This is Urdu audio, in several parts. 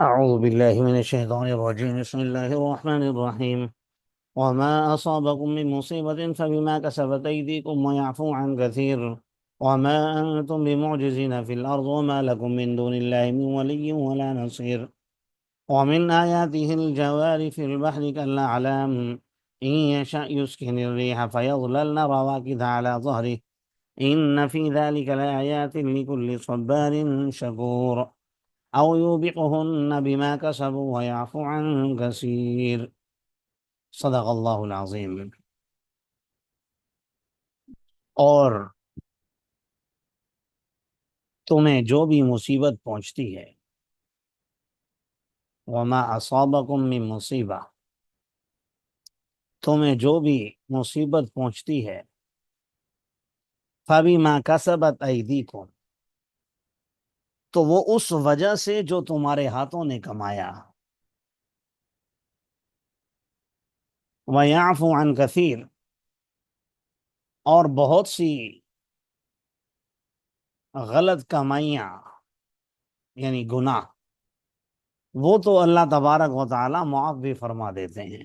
أعوذ بالله من الشيطان الرجيم. بسم الله الرحمن الرحيم. وما أصابكم من مصيبة فبما كسبت أيديكم ويعفو عن كثير وما أنتم بمعجزين في الأرض وما لكم من دون الله من ولي ولا نصير. ومن آياته الجوار في البحر كالأعلام إن يشأ يسكن الريح فيظللن رواكد على ظهره إن في ذلك لآيات لكل صبار شكور أو يوبقهن بما كسبوا ويعفو عن كثير. صدق اللہ العظیم. اور تمہیں جو بھی مصیبت پہنچتی ہے، وما اصابکم من مصیبہ، تمہیں جو بھی مصیبت پہنچتی ہے، فبما کسبت ایدیکم، تو وہ اس وجہ سے جو تمہارے ہاتھوں نے کمایا، وَيَعْفُ عَنْ كَثِيرٍ، اور بہت سی غلط کمائیاں یعنی گناہ، وہ تو اللہ تبارک و تعالی معاف بھی فرما دیتے ہیں۔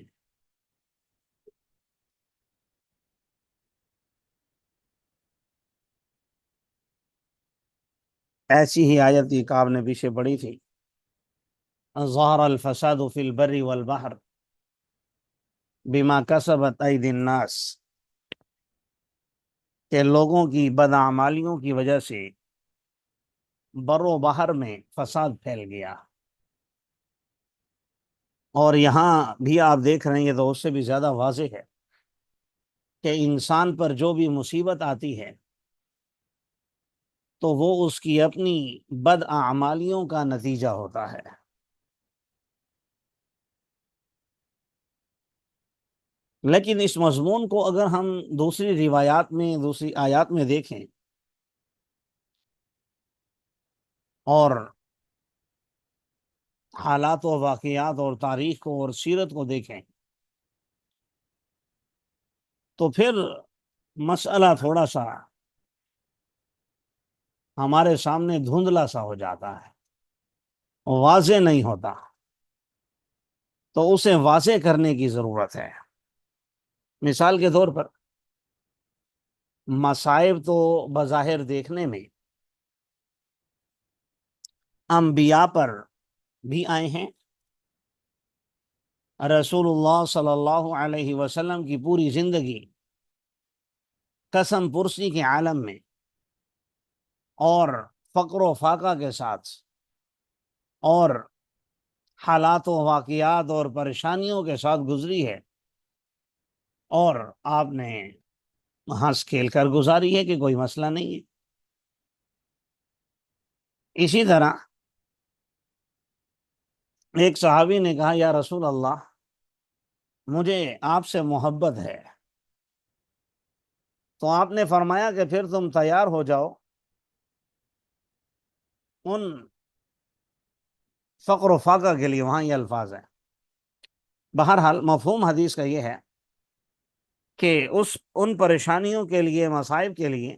ایسی ہی آیت کی آپ نے پیچھے پڑھی تھی، ظہر الفساد فی البر والبحر بما کسبت ایدی الناس، کہ لوگوں کی بدعمالیوں کی وجہ سے بر و بحر میں فساد پھیل گیا۔ اور یہاں بھی آپ دیکھ رہے ہیں تو اس سے بھی زیادہ واضح ہے کہ انسان پر جو بھی مصیبت آتی ہے تو وہ اس کی اپنی بدعمالیوں کا نتیجہ ہوتا ہے۔ لیکن اس مضمون کو اگر ہم دوسری روایات میں، دوسری آیات میں دیکھیں اور حالات و واقعات اور تاریخ کو اور سیرت کو دیکھیں تو پھر مسئلہ تھوڑا سا ہمارے سامنے دھندلا سا ہو جاتا ہے، واضح نہیں ہوتا، تو اسے واضح کرنے کی ضرورت ہے۔ مثال کے طور پر مصائب تو بظاہر دیکھنے میں انبیاء پر بھی آئے ہیں، رسول اللہ صلی اللہ علیہ وسلم کی پوری زندگی قسم پرسی کے عالم میں اور فقر و فاقہ کے ساتھ اور حالات و واقعات اور پریشانیوں کے ساتھ گزری ہے، اور آپ نے ہنس کھیل کر گزاری ہے کہ کوئی مسئلہ نہیں ہے۔ اسی طرح ایک صحابی نے کہا، یا رسول اللہ، مجھے آپ سے محبت ہے، تو آپ نے فرمایا کہ پھر تم تیار ہو جاؤ ان فقر و فاقہ کے لیے۔ وہاں یہ الفاظ ہیں۔ بہرحال مفہوم حدیث کا یہ ہے کہ ان پریشانیوں کے لیے، مصائب کے لیے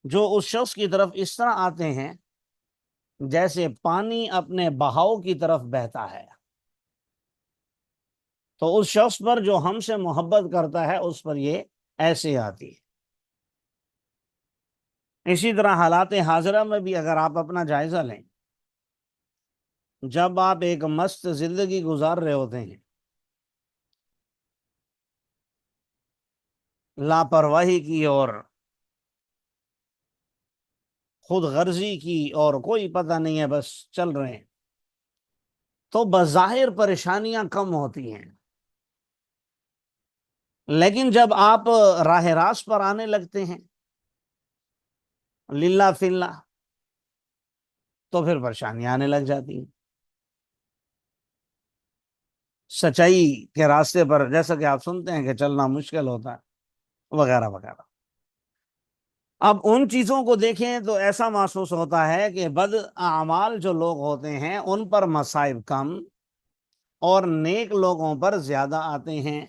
جو اس شخص کی طرف اس طرح آتے ہیں جیسے پانی اپنے بہاؤ کی طرف بہتا ہے، تو اس شخص پر جو ہم سے محبت کرتا ہے اس پر یہ ایسے آتی ہے۔ اسی طرح حالات حاضرہ میں بھی اگر آپ اپنا جائزہ لیں، جب آپ ایک مست زندگی گزار رہے ہوتے ہیں، لاپرواہی کی اور خود غرضی کی اور کوئی پتہ نہیں ہے، بس چل رہے ہیں، تو بظاہر پریشانیاں کم ہوتی ہیں، لیکن جب آپ راہ راست پر آنے لگتے ہیں للہ فی اللہ، تو پھر پریشانیاں آنے لگ جاتی ہیں۔ سچائی کے راستے پر جیسا کہ آپ سنتے ہیں کہ چلنا مشکل ہوتا ہے، وغیرہ وغیرہ۔ اب ان چیزوں کو دیکھیں تو ایسا محسوس ہوتا ہے کہ بد اعمال جو لوگ ہوتے ہیں ان پر مصائب کم اور نیک لوگوں پر زیادہ آتے ہیں،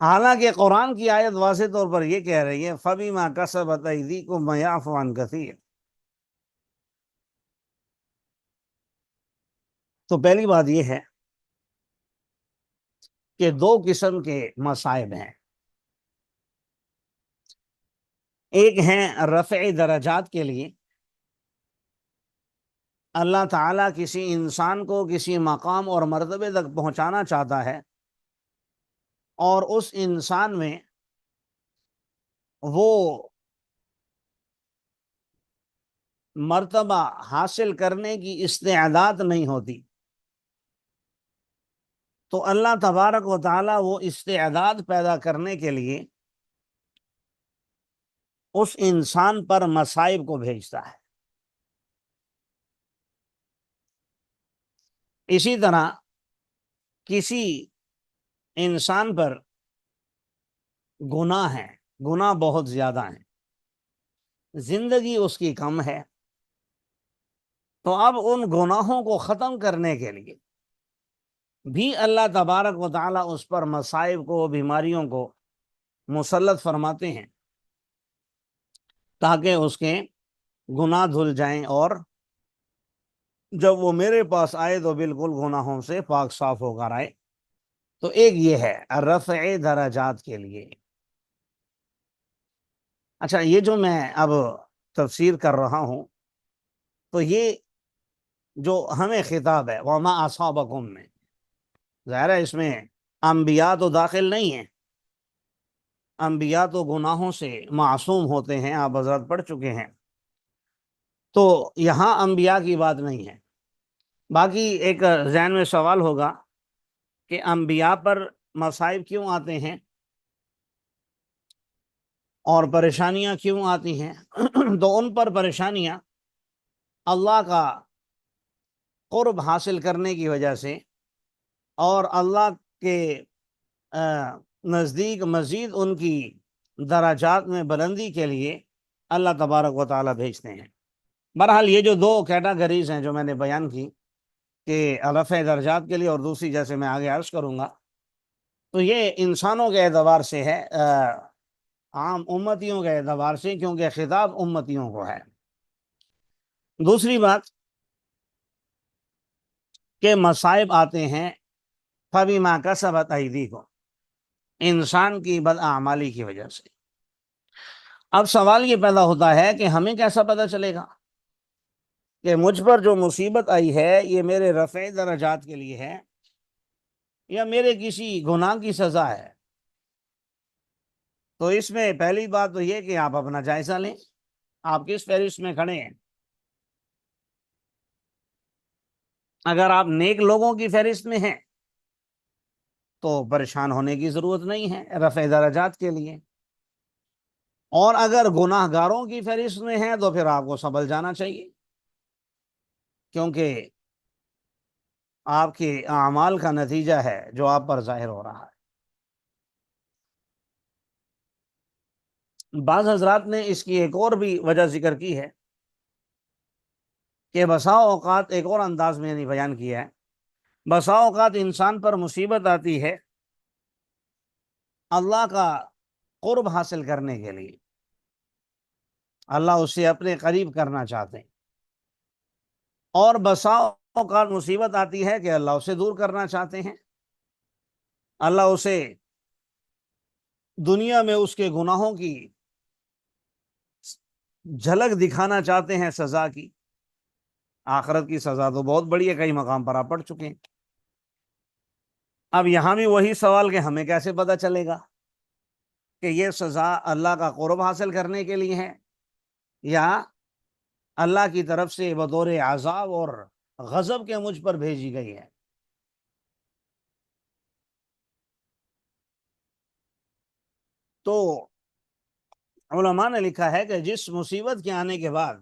حالانکہ قرآن کی آیت واضح طور پر یہ کہہ رہی ہے، فَبِمَا كَسَبَتْ أَيْدِيكُمْ وَيَعْفُو عَنْ كَثِيرٍ۔ تو پہلی بات یہ ہے کہ دو قسم کے مصائب ہیں. ایک ہیں رفع درجات کے لیے، اللہ تعالیٰ کسی انسان کو کسی مقام اور مرتبے تک پہنچانا چاہتا ہے، اور اس انسان میں وہ مرتبہ حاصل کرنے کی استعداد نہیں ہوتی، تو اللہ تبارک و تعالیٰ وہ استعداد پیدا کرنے کے لیے اس انسان پر مصائب کو بھیجتا ہے. اسی طرح کسی انسان پر گناہ ہے، گناہ بہت زیادہ ہیں، زندگی اس کی کم ہے، تو اب ان گناہوں کو ختم کرنے کے لیے بھی اللہ تبارک و تعالیٰ اس پر مصائب کو، بیماریوں کو مسلط فرماتے ہیں تاکہ اس کے گناہ دھل جائیں، اور جب وہ میرے پاس آئے تو بالکل گناہوں سے پاک صاف ہو کر آئے. تو ایک یہ ہے رفع درجات کے لیے. اچھا، یہ جو میں اب تفسیر کر رہا ہوں تو یہ جو ہمیں خطاب ہے وما اصابکم میں، ظاہر ہے اس میں انبیاء تو داخل نہیں ہیں، انبیاء تو گناہوں سے معصوم ہوتے ہیں، آپ حضرات پڑھ چکے ہیں، تو یہاں انبیاء کی بات نہیں ہے. باقی ایک ذہن میں سوال ہوگا کہ انبیاء پر مصائب کیوں آتے ہیں اور پریشانیاں کیوں آتی ہیں؟ تو ان پر پریشانیاں اللہ کا قرب حاصل کرنے کی وجہ سے اور اللہ کے نزدیک مزید ان کی درجات میں بلندی کے لیے اللہ تبارک و تعالیٰ بھیجتے ہیں. بہرحال یہ جو دو کیٹاگریز ہیں جو میں نے بیان کی کہ رفع درجات کے لیے اور دوسری جیسے میں آگے عرض کروں گا، تو یہ انسانوں کے اعتبار سے ہے، عام امتیوں کے اعتبار سے، کیونکہ خطاب امتیوں کو ہے. دوسری بات کہ مصائب آتے ہیں فَبِمَا كَسَبَتْ أَيْدِيكُمْ، انسان کی بداعمالی کی وجہ سے. اب سوال یہ پیدا ہوتا ہے کہ ہمیں کیسا پتہ چلے گا کہ مجھ پر جو مصیبت آئی ہے یہ میرے رفع درجات کے لیے ہے یا میرے کسی گناہ کی سزا ہے؟ تو اس میں پہلی بات تو یہ کہ آپ اپنا جائزہ لیں، آپ کس فہرست میں کھڑے ہیں. اگر آپ نیک لوگوں کی فہرست میں ہیں تو پریشان ہونے کی ضرورت نہیں ہے رفع درجات کے لیے، اور اگر گناہ گاروں کی فہرست میں ہیں تو پھر آپ کو سنبھل جانا چاہیے، کیونکہ آپ کے اعمال کا نتیجہ ہے جو آپ پر ظاہر ہو رہا ہے. بعض حضرات نے اس کی ایک اور بھی وجہ ذکر کی ہے کہ بسا اوقات، ایک اور انداز میں نے بیان کیا ہے، بسا اوقات انسان پر مصیبت آتی ہے اللہ کا قرب حاصل کرنے کے لیے، اللہ اسے اپنے قریب کرنا چاہتے ہیں، اور بسا اوقات مصیبت آتی ہے کہ اللہ اسے دور کرنا چاہتے ہیں، اللہ اسے دنیا میں اس کے گناہوں کی جھلک دکھانا چاہتے ہیں سزا کی. آخرت کی سزا تو بہت بڑی ہے، کئی مقام پر آپ پڑھ چکے ہیں. اب یہاں بھی وہی سوال کہ ہمیں کیسے پتہ چلے گا کہ یہ سزا اللہ کا قرب حاصل کرنے کے لیے ہے یا اللہ کی طرف سے بطور عذاب اور غضب کے مجھ پر بھیجی گئی ہے؟ تو علماء نے لکھا ہے کہ جس مصیبت کے آنے کے بعد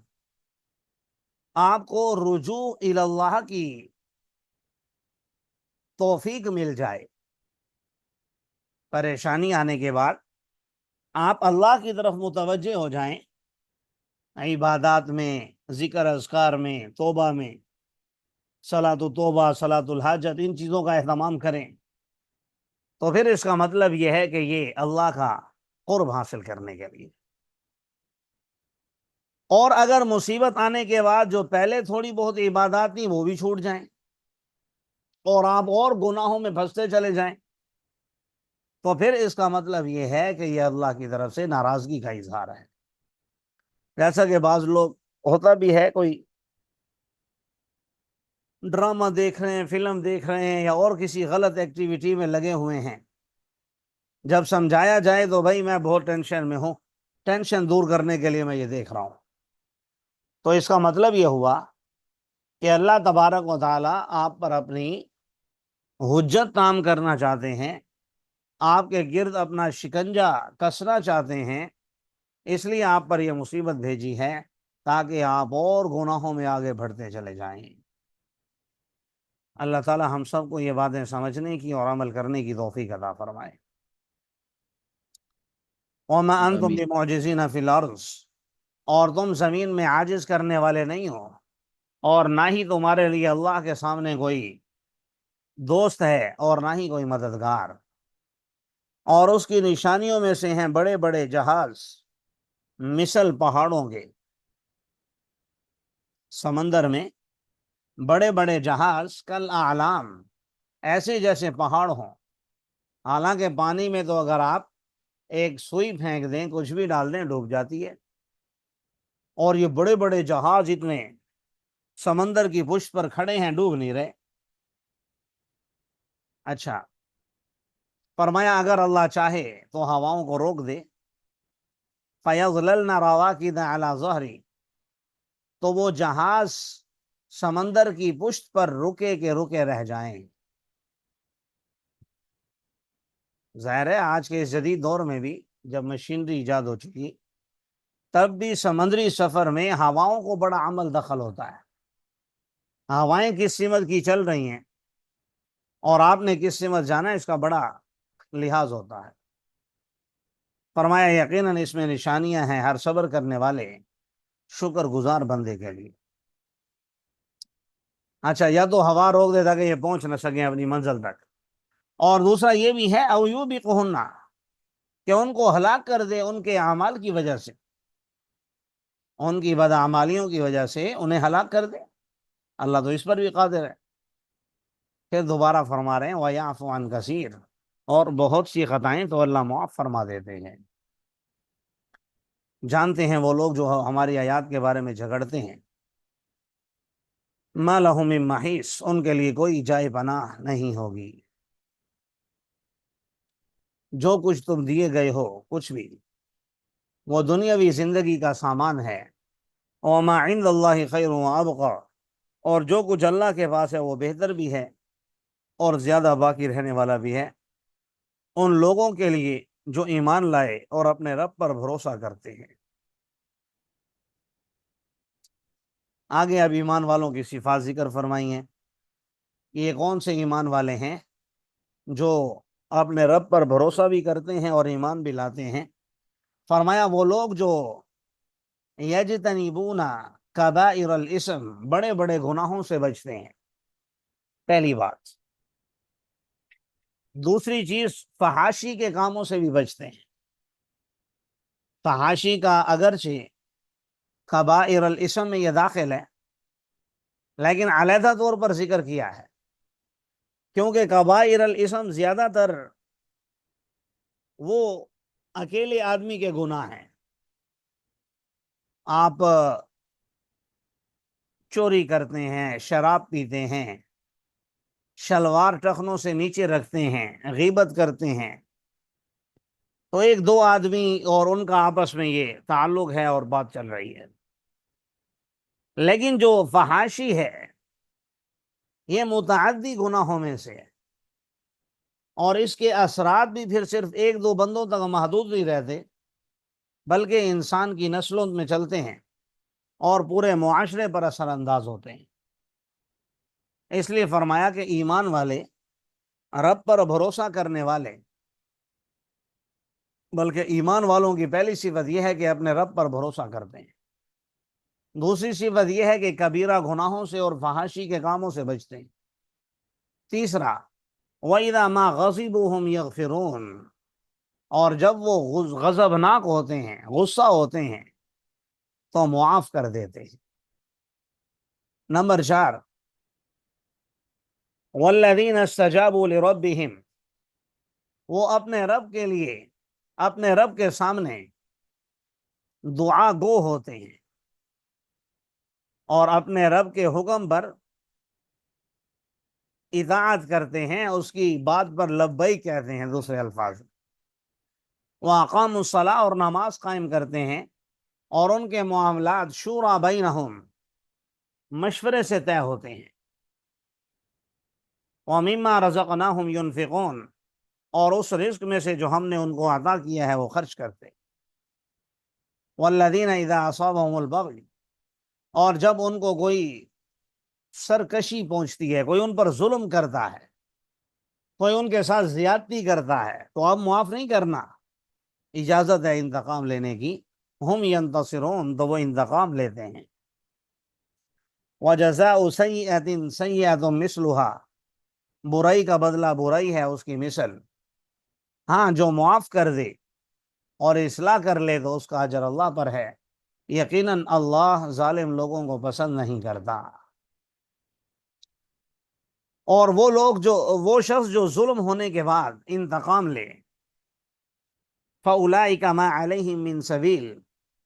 آپ کو رجوع الی اللہ کی توفیق مل جائے، پریشانی آنے کے بعد آپ اللہ کی طرف متوجہ ہو جائیں، عبادات میں، ذکر اذکار میں، توبہ میں، صلاۃ التوبہ، صلاۃ الحاجت، ان چیزوں کا اہتمام کریں، تو پھر اس کا مطلب یہ ہے کہ یہ اللہ کا قرب حاصل کرنے کے لیے. اور اگر مصیبت آنے کے بعد جو پہلے تھوڑی بہت عبادات تھیں وہ بھی چھوٹ جائیں، اور آپ اور گناہوں میں پھنستے چلے جائیں، تو پھر اس کا مطلب یہ ہے کہ یہ اللہ کی طرف سے ناراضگی کا اظہار ہے۔ جیسا کہ بعض لوگ، ہوتا بھی ہے، کوئی ڈرامہ دیکھ رہے ہیں، فلم دیکھ رہے ہیں، یا اور کسی غلط ایکٹیویٹی میں لگے ہوئے ہیں، جب سمجھایا جائے تو بھائی میں بہت ٹینشن میں ہوں، ٹینشن دور کرنے کے لیے میں یہ دیکھ رہا ہوں، تو اس کا مطلب یہ ہوا کہ اللہ تبارک و تعالی آپ پر اپنی حجت کام کرنا چاہتے ہیں، آپ کے گرد اپنا شکنجہ کسنا چاہتے ہیں، اس لیے آپ پر یہ مصیبت بھیجی ہے تاکہ آپ اور گناہوں میں آگے بڑھتے چلے جائیں۔ اللہ تعالی ہم سب کو یہ باتیں سمجھنے کی اور عمل کرنے کی توفیق عطا فرمائے۔ وَمَا أَنْتُمْ آمین۔ بِمُعْجِزِينَ فِي الْأَرْضِ، اور تم زمین میں عاجز کرنے والے نہیں ہو، اور نہ ہی تمہارے لیے اللہ کے سامنے کوئی دوست ہے اور نہ ہی کوئی مددگار۔ اور اس کی نشانیوں میں سے ہیں بڑے بڑے جہاز، مثل پہاڑوں کے، سمندر میں بڑے بڑے جہاز کل اعلام، ایسے جیسے پہاڑ ہوں، حالانکہ پانی میں تو اگر آپ ایک سوئی پھینک دیں، کچھ بھی ڈال دیں، ڈوب جاتی ہے، اور یہ بڑے بڑے جہاز اتنے سمندر کی پشت پر کھڑے ہیں، ڈوب نہیں رہے۔ اچھا، فرمایا اگر اللہ چاہے تو ہواؤں کو روک دے، فَيَظْلَلْنَ رَوَاكِدَ عَلَى ظَهْرِ، تو وہ جہاز سمندر کی پشت پر رکے کے رکے رہ جائیں۔ ظاہر ہے آج کے اس جدید دور میں بھی جب مشینری ایجاد ہو چکی، تب بھی سمندری سفر میں ہواؤں کو بڑا عمل دخل ہوتا ہے۔ ہوائیں کس سمت کی چل رہی ہیں اور آپ نے کس سمت جانا ہے، اس کا بڑا لحاظ ہوتا ہے۔ فرمایا یقیناً اس میں نشانیاں ہیں ہر صبر کرنے والے شکر گزار بندے کے لیے۔ اچھا، یا تو ہوا روک دے تاکہ یہ پہنچ نہ سکیں اپنی منزل تک، اور دوسرا یہ بھی ہے او یوبقہن، کہ ان کو ہلاک کر دے ان کے اعمال کی وجہ سے، ان کی بدعمالیوں کی وجہ سے انہیں ہلاک کر دے۔ اللہ تو اس پر بھی قادر ہے۔ پھر دوبارہ فرما رہے ہیں وَيَعْفُ عَنْ كَثِيرٍ، اور بہت سی خطائیں تو اللہ معاف فرما دیتے ہیں۔ جانتے ہیں وہ لوگ جو ہماری آیات کے بارے میں جھگڑتے ہیں، مَا لَهُم مِّن مَّحِيصٍ، ان کے لیے کوئی جائے پناہ نہیں ہوگی۔ جو کچھ تم دیے گئے ہو، کچھ بھی، وہ دنیاوی زندگی کا سامان ہے۔ وَمَا عِندَ اللَّهِ خَيْرٌ وَأَبْقَىٰ، اور جو کچھ اللہ کے پاس ہے وہ بہتر بھی ہے اور زیادہ باقی رہنے والا بھی ہے، ان لوگوں کے لیے جو ایمان لائے اور اپنے رب پر بھروسہ کرتے ہیں۔ آگے اب ایمان والوں کی صفات ذکر فرمائی ہیں کہ یہ کون سے ایمان والے ہیں جو اپنے رب پر بھروسہ بھی کرتے ہیں اور ایمان بھی لاتے ہیں۔ فرمایا وہ لوگ جو یجتنبون کبائر الاسم، بڑے بڑے گناہوں سے بچتے ہیں، پہلی بات۔ دوسری چیز، فحاشی کے کاموں سے بھی بچتے ہیں۔ فحاشی کا اگرچہ کبائر الاسم میں یہ داخل ہے، لیکن علیحدہ طور پر ذکر کیا ہے، کیونکہ کبائر الاسم زیادہ تر وہ اکیلے آدمی کے گناہ ہیں۔ آپ چوری کرتے ہیں، شراب پیتے ہیں، شلوار ٹخنوں سے نیچے رکھتے ہیں، غیبت کرتے ہیں، تو ایک دو آدمی اور ان کا آپس میں یہ تعلق ہے اور بات چل رہی ہے۔ لیکن جو فحاشی ہے یہ متعدی گناہوں میں سے ہے، اور اس کے اثرات بھی پھر صرف ایک دو بندوں تک محدود نہیں رہتے، بلکہ انسان کی نسلوں میں چلتے ہیں اور پورے معاشرے پر اثر انداز ہوتے ہیں۔ اس لیے فرمایا کہ ایمان والے، رب پر بھروسہ کرنے والے، بلکہ ایمان والوں کی پہلی صفت یہ ہے کہ اپنے رب پر بھروسہ کرتے ہیں۔ دوسری صفت یہ ہے کہ کبیرہ گناہوں سے اور فحاشی کے کاموں سے بچتے ہیں۔ تیسرا، وَإِذَا مَا غَضِبُوا هُمْ يَغْفِرُونَ، اور جب وہ غضبناک ہوتے ہیں، غصہ ہوتے ہیں، تو معاف کر دیتے ہیں۔ نمبر 4، والذین استجابوا لربہم، وہ اپنے رب کے لیے، اپنے رب کے سامنے دعا گو ہوتے ہیں اور اپنے رب کے حکم پر اطاعت کرتے ہیں، اس کی بات پر لبیک کہتے ہیں دوسرے الفاظ، وَأَقَامُوا الصَّلَاةَ، اور نماز قائم کرتے ہیں، اور ان کے معاملات شورا بینہم، مشورے سے طے ہوتے ہیں، وَمِمَّا رَزَقْنَاهُمْ يُنْفِقُونَ، اور اس رزق میں سے جو ہم نے ان کو عطا کیا ہے وہ خرچ کرتے، وَالَّذِينَ إِذَا أَصَابَهُمُ الْبَغْيُ، اور جب ان کو کوئی سرکشی پہنچتی ہے، کوئی ان پر ظلم کرتا ہے، کوئی ان کے ساتھ زیادتی کرتا ہے، تو اب معاف نہیں کرنا، اجازت ہے انتقام لینے کی، ہم ینتصرون، تو وہ انتقام لیتے ہیں، وَجَزَاءُ سَیِّئَةٍ سَیِّئَةٌ مِثْلُهَا، برائی کا بدلہ برائی ہے اس کی مثل، ہاں جو معاف کر دے اور اصلاح کر لے تو اس کا اجر اللہ پر ہے، یقیناً اللہ ظالم لوگوں کو پسند نہیں کرتا۔ اور وہ لوگ وہ شخص جو ظلم ہونے کے بعد انتقام لے، فَأُولَٰئِکَ مَا عَلَیْہِم مِّن سَبِیل،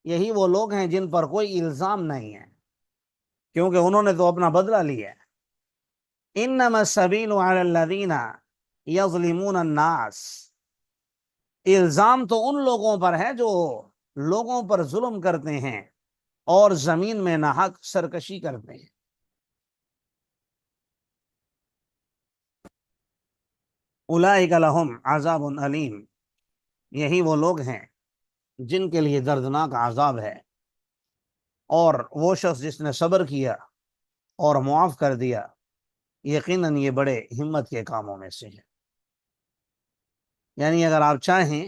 یہی وہ لوگ ہیں جن پر کوئی الزام نہیں ہے، کیونکہ انہوں نے تو اپنا بدلہ لیا ہے۔ انما السبیل علی الذین یظلمون الناس، الزام تو ان لوگوں پر ہے جو لوگوں پر ظلم کرتے ہیں اور زمین میں ناحق سرکشی کرتے ہیں۔ اولئک لہم عذاب علیم، یہی وہ لوگ ہیں جن کے لیے دردناک عذاب ہے، اور وہ شخص جس نے صبر کیا اور معاف کر دیا، یقیناً یہ بڑے ہمت کے کاموں میں سے ہے۔ یعنی اگر آپ چاہیں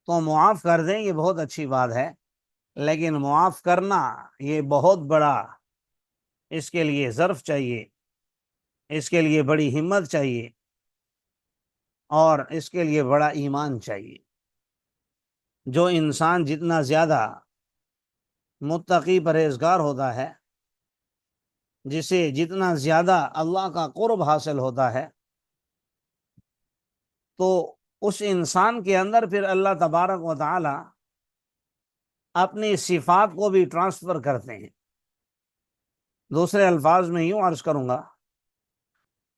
تو معاف کر دیں، یہ بہت اچھی بات ہے، لیکن معاف کرنا یہ بہت بڑا، اس کے لیے ظرف چاہیے، اس کے لیے بڑی ہمت چاہیے، اور اس کے لیے بڑا ایمان چاہیے۔ جو انسان جتنا زیادہ متقی پرہیزگار ہوتا ہے، جسے جتنا زیادہ اللہ کا قرب حاصل ہوتا ہے، تو اس انسان کے اندر پھر اللہ تبارک و تعالی اپنی صفات کو بھی ٹرانسفر کرتے ہیں۔ دوسرے الفاظ میں یوں عرض کروں گا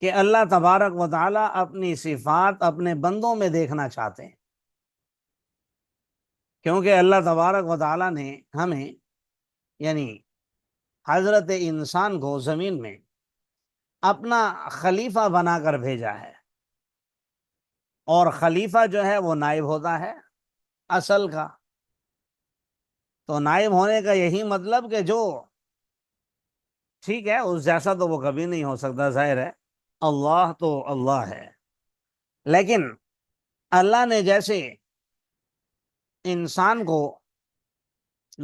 کہ اللہ تبارک و تعالی اپنی صفات اپنے بندوں میں دیکھنا چاہتے ہیں، کیونکہ اللہ تبارک و تعالی نے ہمیں، یعنی حضرت انسان کو زمین میں اپنا خلیفہ بنا کر بھیجا ہے، اور خلیفہ جو ہے وہ نائب ہوتا ہے اصل کا، تو نائب ہونے کا یہی مطلب کہ جو ٹھیک ہے اس جیسا تو وہ کبھی نہیں ہو سکتا، ظاہر ہے اللہ تو اللہ ہے، لیکن اللہ نے جیسے انسان کو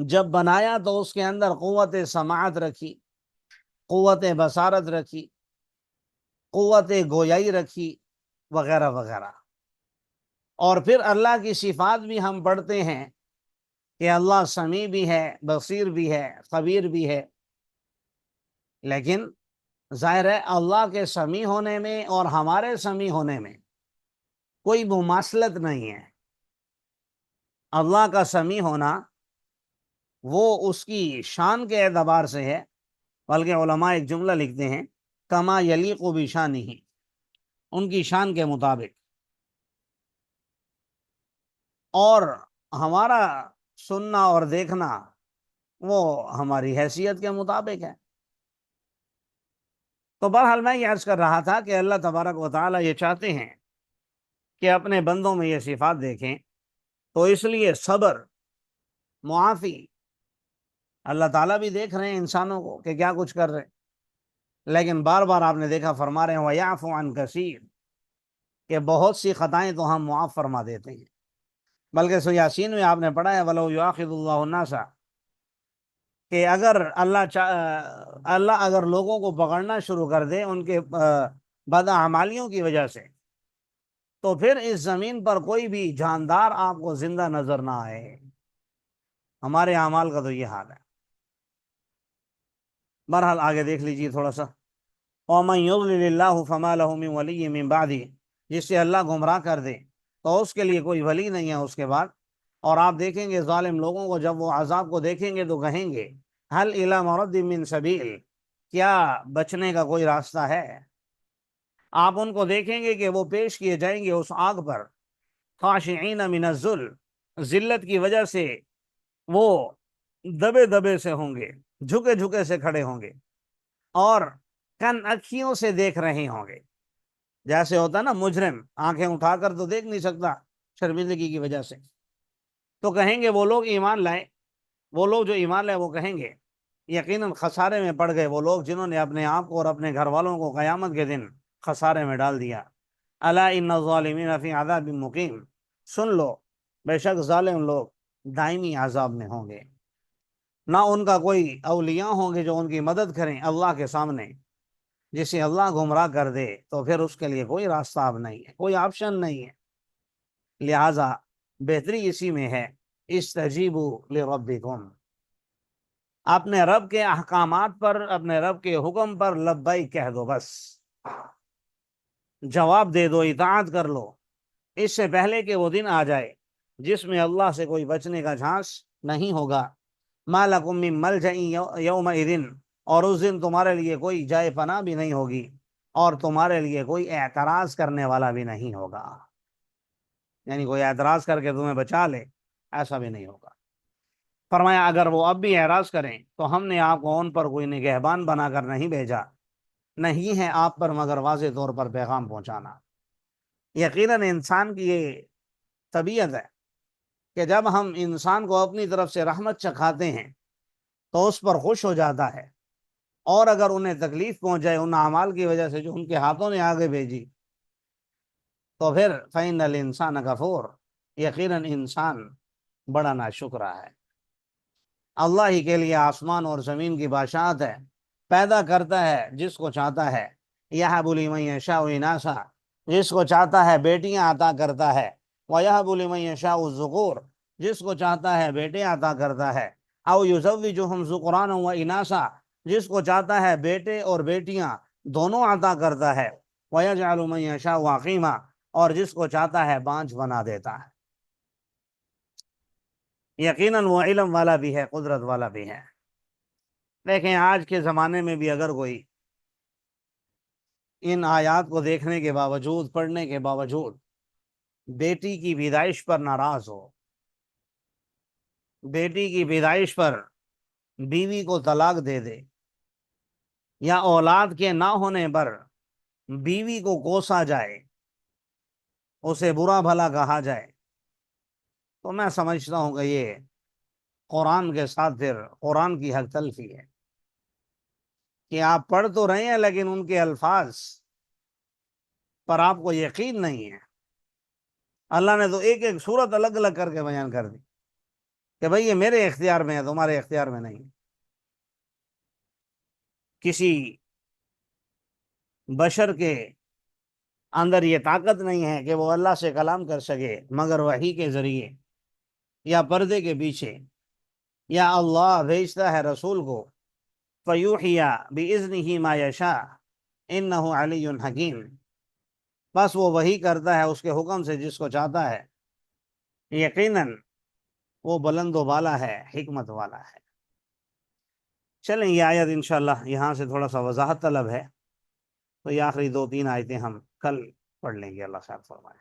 جب بنایا تو اس کے اندر قوت سماعت رکھی، قوت بصارت رکھی، قوت گویائی رکھی، وغیرہ وغیرہ، اور پھر اللہ کی صفات بھی ہم پڑھتے ہیں کہ اللہ سمیع بھی ہے، بصیر بھی ہے، خبیر بھی ہے، لیکن ظاہر ہے اللہ کے سمیع ہونے میں اور ہمارے سمیع ہونے میں کوئی مماثلت نہیں ہے۔ اللہ کا سمیع ہونا وہ اس کی شان کے اعتبار سے ہے، بلکہ علماء ایک جملہ لکھتے ہیں، کما یلیق بشانہ، ان کی شان کے مطابق، اور ہمارا سننا اور دیکھنا وہ ہماری حیثیت کے مطابق ہے۔ تو بہرحال میں یہ عرض کر رہا تھا کہ اللہ تبارک و تعالی یہ چاہتے ہیں کہ اپنے بندوں میں یہ صفات دیکھیں، تو اس لیے صبر، معافی، اللہ تعالیٰ بھی دیکھ رہے ہیں انسانوں کو کہ کیا کچھ کر رہے ہیں، لیکن بار بار آپ نے دیکھا فرما رہے ہیں وَيَعْفُ عَنْ كَثِيرٍ، کہ بہت سی خطائیں تو ہم معاف فرما دیتے ہیں، بلکہ سورہ یاسین میں آپ نے پڑھا ہے وَلَوْ يُؤَاخِذُ اللَّهُ النَّاسَ، کہ اگر اللہ اگر لوگوں کو پکڑنا شروع کر دے ان کے بداعمالیوں کی وجہ سے، تو پھر اس زمین پر کوئی بھی جاندار آپ کو زندہ نظر نہ آئے۔ ہمارے اعمال کا تو یہ حال ہے۔ بہرحال آگے دیکھ لیجیے تھوڑا سا۔ وَمَن يُضْلِلِ اللَّهُ فَمَا لَهُ مِن وَلِيٍّ مِّن بَعْدِهِ، جس سے اللہ گمراہ کر دے تو اس کے لیے کوئی ولی نہیں ہے اس کے بعد۔ اور آپ دیکھیں گے ظالم لوگوں کو جب وہ عذاب کو دیکھیں گے تو کہیں گے هل إِلَى مَرَدٍ مِّن سَبِيلٍ، کیا بچنے کا کوئی راستہ ہے؟ آپ ان کو دیکھیں گے کہ وہ پیش کیے جائیں گے اس آگ پر، خاشعین من الذل، ذلت کی وجہ سے وہ دبے دبے سے ہوں گے، جھکے جھکے سے کھڑے ہوں گے، اور کن اکھیوں سے دیکھ رہے ہوں گے۔ جیسے ہوتا ہے نا مجرم آنکھیں اٹھا کر تو دیکھ نہیں سکتا شرمندگی کی وجہ سے، تو کہیں گے وہ لوگ ایمان لائے، وہ لوگ جو ایمان لائے وہ کہیں گے یقیناً خسارے میں پڑ گئے وہ لوگ جنہوں نے اپنے آپ کو اور اپنے گھر والوں کو قیامت کے دن خسارے میں ڈال دیا۔ الا ان الظالمین فی عذاب مقیم، سن لو بے شک ظالم لوگ دائمی عذاب میں ہوں گے، نہ ان کا کوئی اولیاء ہوں گے جو ان کی مدد کریں اللہ کے سامنے۔ جسے اللہ گمراہ کر دے تو پھر اس کے لیے کوئی راستہ اب نہیں ہے، کوئی آپشن نہیں ہے۔ لہذا بہتری اسی میں ہے، استجیبوا لربکم، اپنے رب کے احکامات پر، اپنے رب کے حکم پر لبیک کہہ دو، بس جواب دے دو، اطاعت کر لو، اس سے پہلے کہ وہ دن آ جائے جس میں اللہ سے کوئی بچنے کا جھانس نہیں ہوگا۔ ما لکم من ملجأ یومئذ، اور اس دن تمہارے لیے کوئی جائے پناہ بھی نہیں ہوگی، اور تمہارے لیے کوئی اعتراض کرنے والا بھی نہیں ہوگا، یعنی کوئی اعتراض کر کے تمہیں بچا لے ایسا بھی نہیں ہوگا۔ فرمایا اگر وہ اب بھی اعراض کریں تو ہم نے آپ کو ان پر کوئی نگہبان بنا کر نہیں بھیجا، نہیں ہے آپ پر مگر واضح طور پر پیغام پہنچانا۔ یقیناً انسان کی یہ طبیعت ہے کہ جب ہم انسان کو اپنی طرف سے رحمت چکھاتے ہیں تو اس پر خوش ہو جاتا ہے، اور اگر انہیں تکلیف پہنچ جائے ان اعمال کی وجہ سے جو ان کے ہاتھوں نے آگے بھیجی تو پھر فَإِنَّ الْإِنسَانَ كَفُورٌ، یقیناً انسان بڑا ناشکرا ہے۔ اللہ ہی کے لیے آسمان اور زمین کی بادشاہت ہے، پیدا کرتا ہے جس کو چاہتا ہے، یَهَبُ لِمَن یَشَاءُ إِنَاثًا، جس کو چاہتا ہے بیٹیاں عطا کرتا ہے، وَيَهَبُ لِمَن يَشَاءُ الذُّكُورَ، جس کو چاہتا ہے بیٹے عطا کرتا ہے، أَوْ يُزَوِّجُهُمْ ذُكْرَانًا وَإِنَاثًا، جس کو چاہتا ہے بیٹے اور بیٹیاں دونوں عطا کرتا ہے، وَيَجْعَلُ مَن يَشَاءُ عَقِيمًا، اور جس کو چاہتا ہے بانجھ بنا دیتا ہے۔ یقیناً وہ علم والا بھی ہے، قدرت والا بھی ہے۔ دیکھیں آج کے زمانے میں بھی اگر کوئی ان آیات کو دیکھنے کے باوجود، پڑھنے کے باوجود بیٹی کی پیدائش پر ناراض ہو، بیٹی کی پیدائش پر بیوی کو طلاق دے دے، یا اولاد کے نہ ہونے پر بیوی کو کوسا جائے، اسے برا بھلا کہا جائے، تو میں سمجھتا ہوں کہ یہ قرآن کے ساتھ پھر قرآن کی حق تلفی ہے کہ آپ پڑھ تو رہے ہیں لیکن ان کے الفاظ پر آپ کو یقین نہیں ہے۔ اللہ نے تو ایک ایک صورت الگ الگ کر کے بیان کر دی کہ بھئی یہ میرے اختیار میں ہے، تمہارے اختیار میں نہیں۔ کسی بشر کے اندر یہ طاقت نہیں ہے کہ وہ اللہ سے کلام کر سکے مگر وحی کے ذریعے یا پردے کے پیچھے، یا اللہ بھیجتا ہے رسول کو فَيُوحِيَ بِإِذْنِهِ مَا يَشَاءُ إِنَّهُ عَلِيٌّ حَكِيمٌ، بس وہ وحی کرتا ہے اس کے حکم سے جس کو چاہتا ہے، یقیناً وہ بلند و بالا ہے، حکمت والا ہے۔ چلیں یہ آیت انشاءاللہ یہاں سے تھوڑا سا وضاحت طلب ہے، تو یہ آخری 2-3 آیتیں ہم کل پڑھ لیں گے، اللہ خیر فرمائے۔